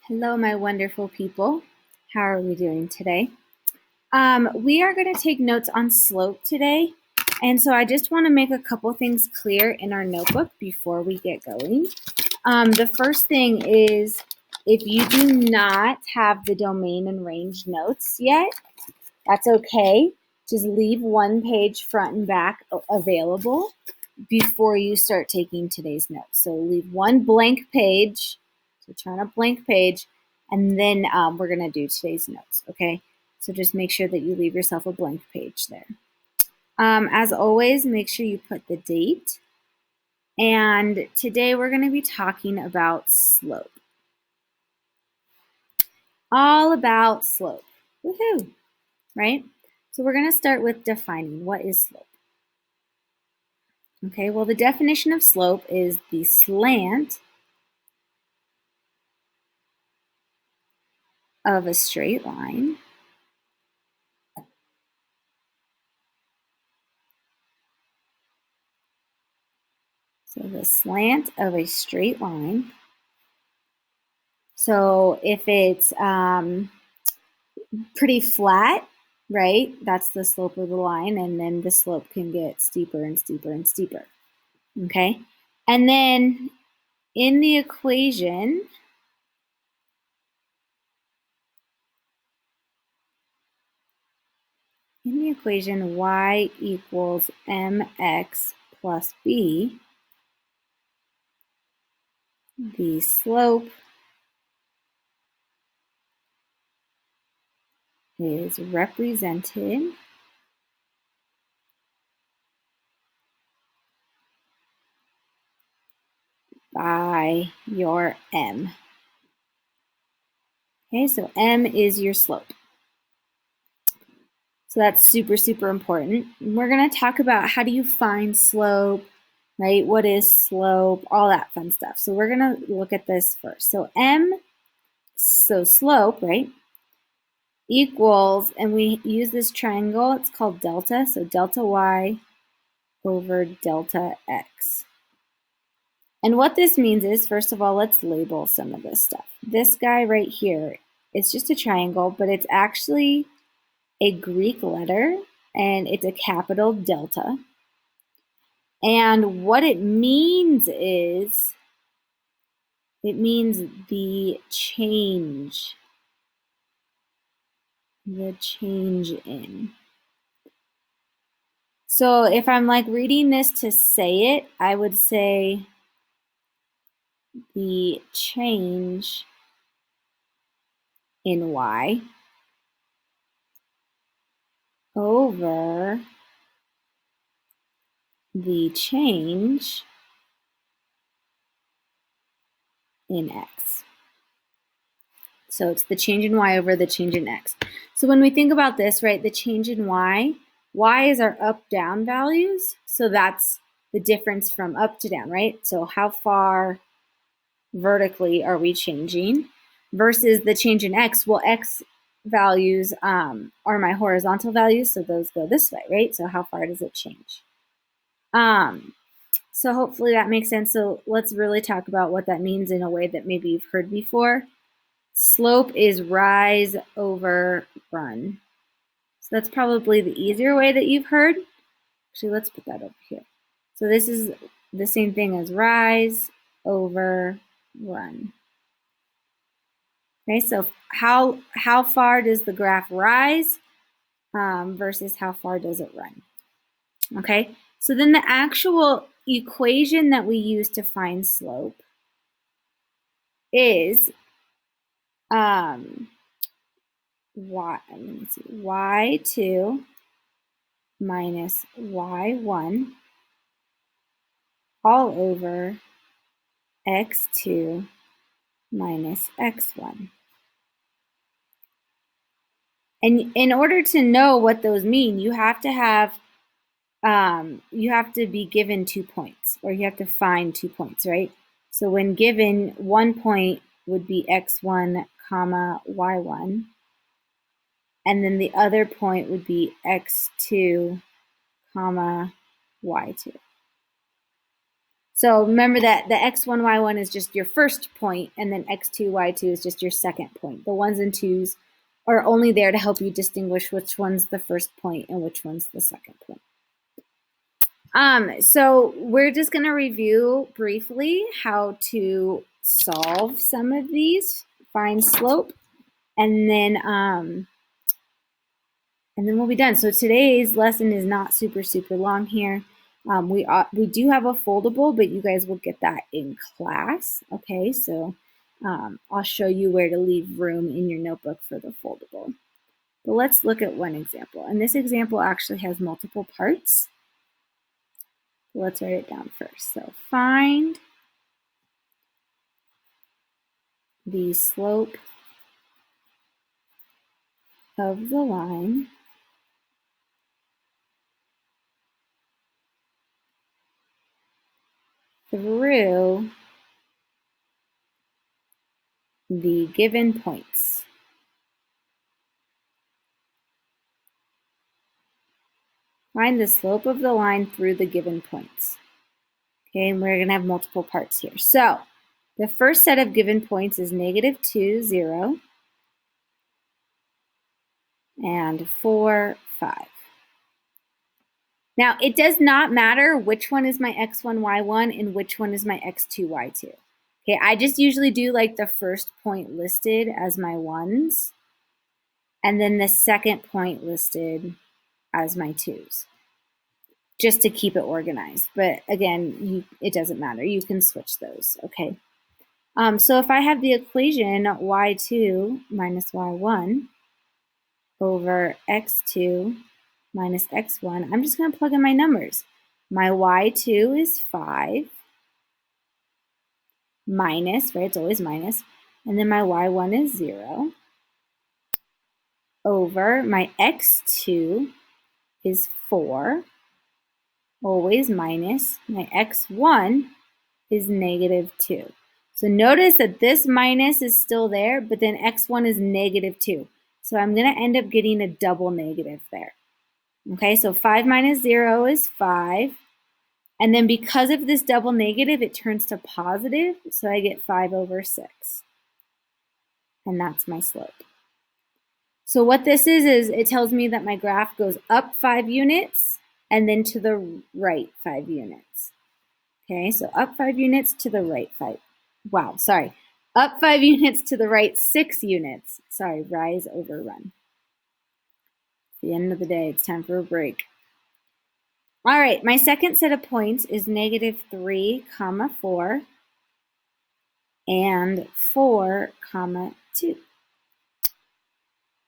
Hello, my wonderful people. How are we doing today? We are going to take notes on slope today. And so I just want to make a couple things clear in our notebook before we get going. The first thing is if you do not have the domain and range notes yet, that's okay. Just leave one page front and back available before you start taking today's notes. So leave one blank page, so turn a blank page, and then we're going to do today's notes, okay? So just make sure that you leave yourself a blank page there. As always, make sure you put the date. And today we're going to be talking about slope. All about slope. Woohoo! Right? So we're going to start with defining what is slope. Okay, well, the definition of slope is the slant of a straight line So the slant of a straight line. So if it's pretty flat, right, that's the slope of the line, and then the slope can get steeper and steeper and steeper, okay? And then in the equation, y equals mx plus b, the slope is represented by your m. Okay, so m is your slope. So that's super, super important. We're going to talk about how do you find slope, right? What is slope, all that fun stuff. So we're going to look at this first. So slope, right, equals, and we use this triangle, it's called delta. So delta y over delta x. And what this means is, first of all, let's label some of this stuff. This guy right here, it's just a triangle, but it's actually a Greek letter, and it's a capital delta. And what it means is, it means the change in. So if I'm like reading this to say it, I would say the change in y over the change in x. So it's the change in y over the change in x. So when we think about this, right, the change in y is our up-down values. So that's the difference from up to down, right? So how far vertically are we changing versus the change in x? Well, x values are my horizontal values, so those go this way, right? So how far does it change? So hopefully that makes sense. So let's really talk about what that means in a way that maybe you've heard before. Slope is rise over run. So that's probably the easier way that you've heard. Actually, let's put that over here. So this is the same thing as rise over run. Okay, so how far does the graph rise versus how far does it run? Okay, so then the actual equation that we use to find slope is y2 minus y1 all over x2 minus x1. And in order to know what those mean, you have to have you have to be given 2 points, or you have to find 2 points, right? So when given, 1 point would be x1 comma y1, and then the other point would be x2 comma y2. So remember that the x1, y1 is just your first point, and then x2, y2 is just your second point. The ones and twos are only there to help you distinguish which one's the first point and which one's the second point. So we're just going to review briefly how to solve some of these, find slope, and then we'll be done. So today's lesson is not super long here. We do have a foldable, but you guys will get that in class. Okay, so I'll show you where to leave room in your notebook for the foldable. But let's look at one example. And this example actually has multiple parts. Let's write it down first. So find the slope of the line through the given points. Find the slope of the line through the given points. Okay, and we're going to have multiple parts here. So the first set of given points is -2, 0, and 4, 5. Now, it does not matter which one is my x1, y1, and which one is my x2, y2. Okay, I just usually do like the first point listed as my ones, and then the second point listed as my twos, just to keep it organized. But again, it doesn't matter. You can switch those, okay? So if I have the equation y2 minus y1 over x2 minus x1, I'm just going to plug in my numbers. My y2 is 5 minus, right, it's always minus, and then my y1 is 0 over my x2 is 4, always minus, my x1 is -2. So notice that this minus is still there, but then x1 is -2. So I'm going to end up getting a double negative there. Okay, so 5 minus 0 is 5. And then because of this double negative, it turns to positive, so I get 5 over 6. And that's my slope. So what this is it tells me that my graph goes up 5 units and then to the right 5 units. Okay, so up 5 units to the right 5. Wow, sorry. Up 5 units to the right 6 units. Sorry, rise over run. At the end of the day, it's time for a break. All right, my second set of points is -3, 4, and 4, 2.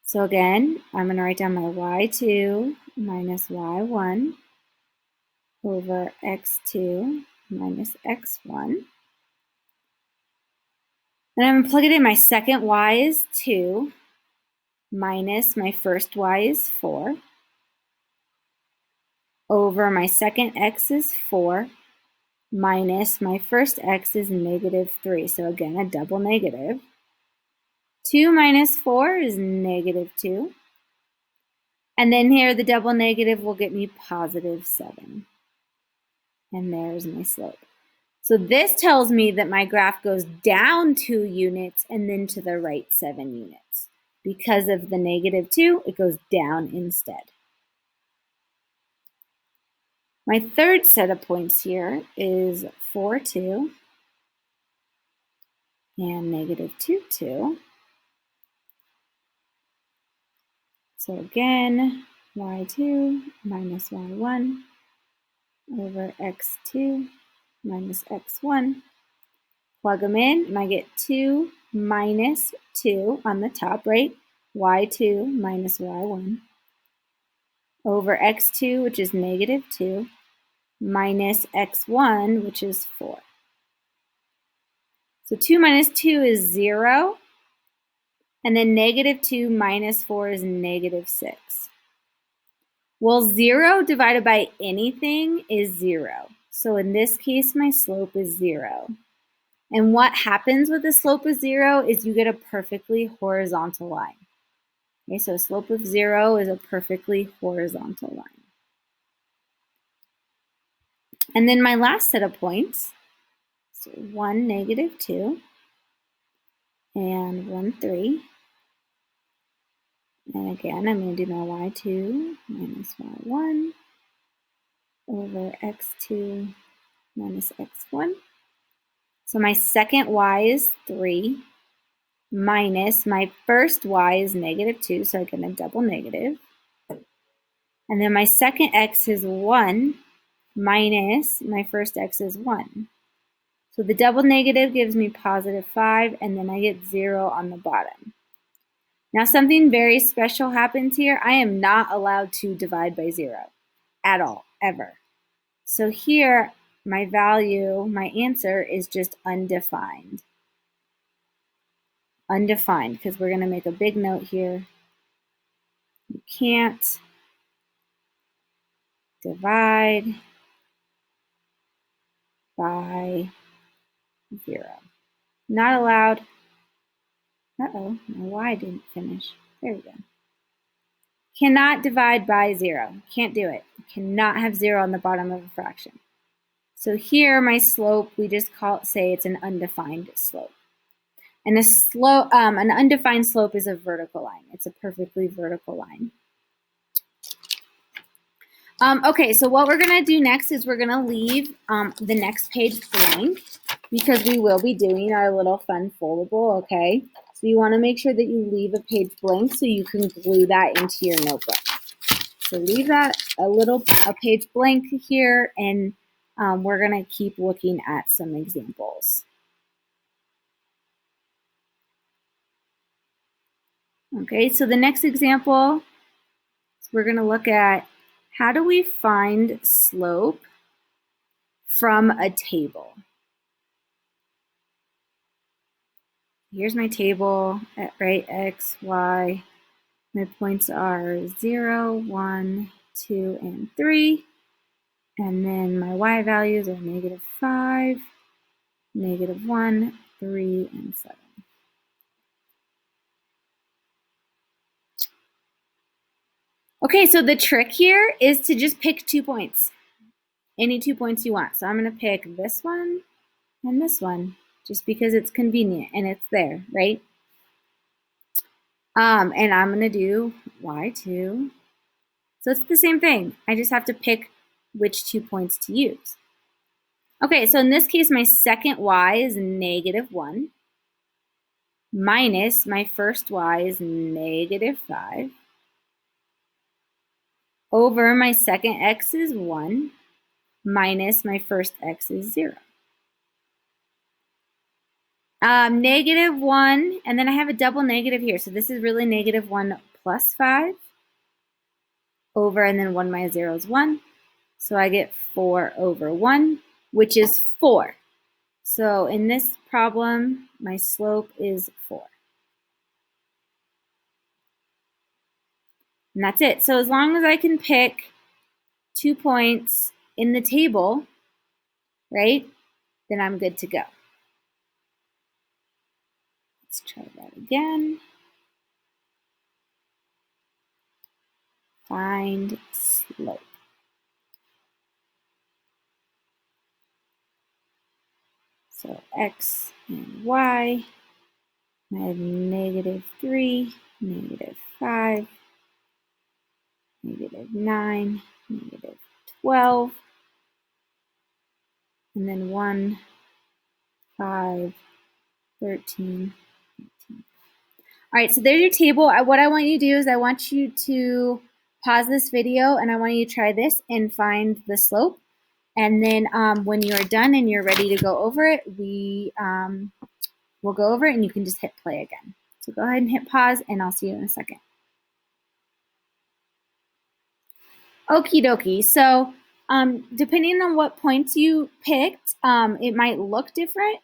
So again, I'm going to write down my y2 minus y1 over x2 minus x1. And I'm going to plug it in. My second y is 2 minus my first y is 4 over my second x is 4 minus my first x is -3. So again, a double negative. 2 minus 4 is -2. And then here, the double negative will get me +7. And there's my slope. So this tells me that my graph goes down 2 units and then to the right 7 units. Because of the -2, it goes down instead. My third set of points here is 4, 2 and -2, 2. So again, y2 minus y1 over x2 minus x1. Plug them in, and I get 2 minus 2 on the top, right? y2 minus y1 over x2, which is -2, minus x1, which is 4. So 2 minus 2 is 0. And then -2 minus 4 is -6. Well, 0 divided by anything is 0. So in this case, my slope is 0. And what happens with the slope of 0 is you get a perfectly horizontal line. Okay, so a slope of 0 is a perfectly horizontal line. And then my last set of points So 1, negative 2, and 1, 3. And again, I'm going to do my y2 minus y1 over x2 minus x1. So my second y is 3 minus my first y is negative 2, so I get a double negative. And then my second x is 1 minus my first x is 1. So the double negative gives me positive 5, and then I get 0 on the bottom. Now something very special happens here. I am not allowed to divide by 0 at all, ever. So here, my value, my answer is just undefined. Undefined, because we're going to make a big note here. You can't divide by 0. Not allowed. Uh-oh, my y didn't finish. There we go. Cannot divide by 0. Can't do it. Cannot have 0 on the bottom of a fraction. So here, my slope, we just say it's an undefined slope. And an undefined slope is a vertical line. It's a perfectly vertical line. Okay, so what we're going to do next is we're going to leave the next page blank because we will be doing our little fun foldable, okay? So you want to make sure that you leave a page blank so you can glue that into your notebook. So leave that a page blank here, and we're going to keep looking at some examples. Okay, so the next example, we're going to look at how do we find slope from a table. Here's my table, right? X, Y. My points are 0, 1, 2, and 3. And then my Y values are negative 5, negative 1, 3, and 7. Okay, so the trick here is to just pick 2 points. Any 2 points you want. So I'm going to pick this one and this one, just because it's convenient and it's there, right? And I'm going to do y2. So it's the same thing. I just have to pick which 2 points to use. Okay, so in this case, my second y is negative 1 minus my first y is negative 5 over my second x is 1 minus my first x is 0. Negative 1, and then I have a double negative here. So this is really negative 1 plus 5 over, and then 1 minus 0 is 1. So I get 4 over 1, which is 4. So in this problem, my slope is 4. And that's it. So as long as I can pick 2 points in the table, right, then I'm good to go. Let's try that again. Find slope. So x and y, I have negative 3, negative 5, negative 9, negative 12, and then 1, 5, 13, 18. All right, so there's your table. What I want you to do is I want you to pause this video and I want you to try this and find the slope. And then when you're done and you're ready to go over it, we'll go over it and you can just hit play again. So go ahead and hit pause and I'll see you in a second. Okie dokie. So depending on what points you picked, it might look different.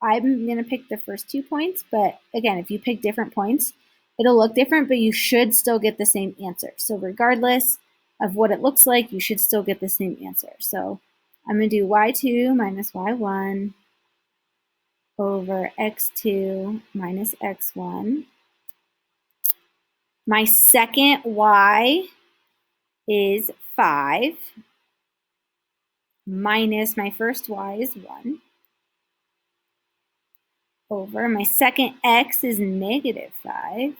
I'm going to pick the first 2 points, but again, if you pick different points, it'll look different, but you should still get the same answer. So regardless of what it looks like, you should still get the same answer. So I'm going to do y2 minus y1 over x2 minus x1. My second y is 5 minus my first y is 1. over my second x is negative 5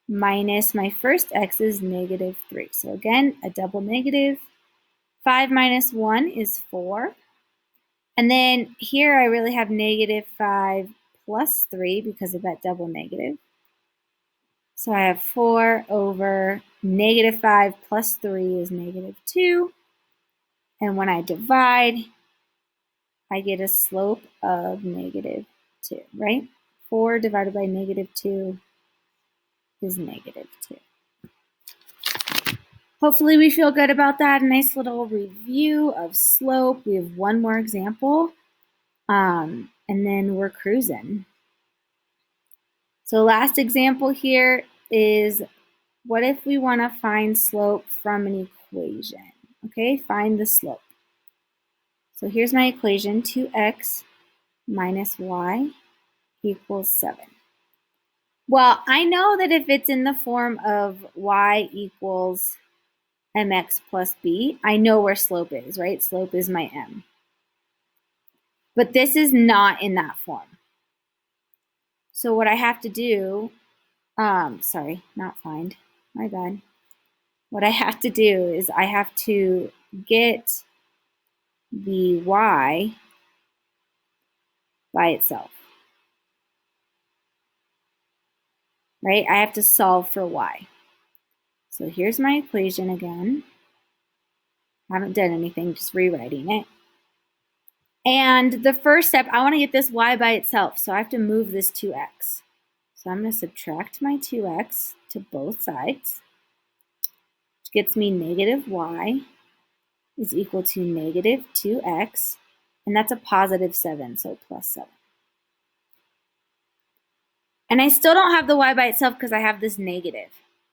minus my first x is negative 3. So again, a double negative. 5 minus 1 is 4. And then here I really have negative 5 plus 3 because of that double negative. So I have 4 over negative 5 plus 3 is negative 2. And when I divide, I get a slope of negative 2, right? 4 divided by negative 2 is negative 2. Hopefully we feel good about that. Nice little review of slope. We have one more example, and then we're cruising. So last example here is, what if we want to find slope from an equation? Okay, find the slope. So here's my equation, 2x minus y equals 7. Well, I know that if it's in the form of y equals mx plus b, I know where slope is, right? Slope is my m. But this is not in that form. So what I have to do, sorry, not find, my bad. What I have to do is I have to get the y by itself, right? I have to solve for y. So here's my equation again. I haven't done anything, just rewriting it. And the first step, I want to get this y by itself, so I have to move this 2x. So I'm going to subtract my 2x to both sides, which gets me negative y is equal to negative 2x, and that's a positive 7, so plus 7. And I still don't have the y by itself because I have this negative.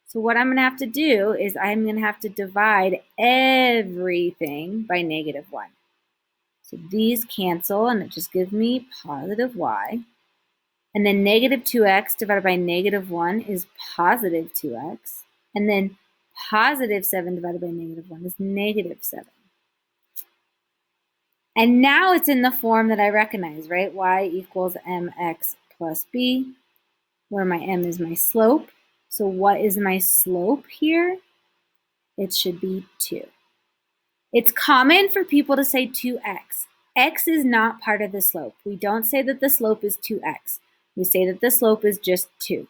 So what I'm going to have to do is I'm going to have to divide everything by negative 1. So these cancel, and it just gives me positive y. And then negative 2x divided by negative 1 is positive 2x. And then positive 7 divided by negative 1 is negative 7. And now it's in the form that I recognize, right? Y equals mx plus b, where my m is my slope. So what is my slope here? It should be 2. It's common for people to say 2x. X is not part of the slope. We don't say that the slope is 2x. We say that the slope is just 2.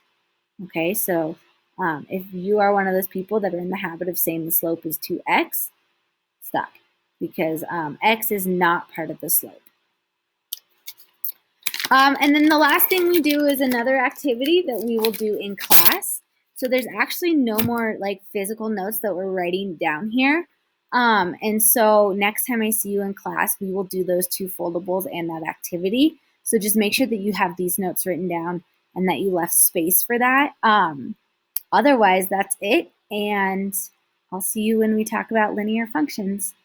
Okay, so if you are one of those people that are in the habit of saying the slope is 2x, stop, because x is not part of the slope. And then the last thing we do is another activity that we will do in class. So there's actually no more like physical notes that we're writing down here. And so next time I see you in class, we will do those 2 foldables and that activity. So just make sure that you have these notes written down and that you left space for that. Otherwise, that's it. And I'll see you when we talk about linear functions.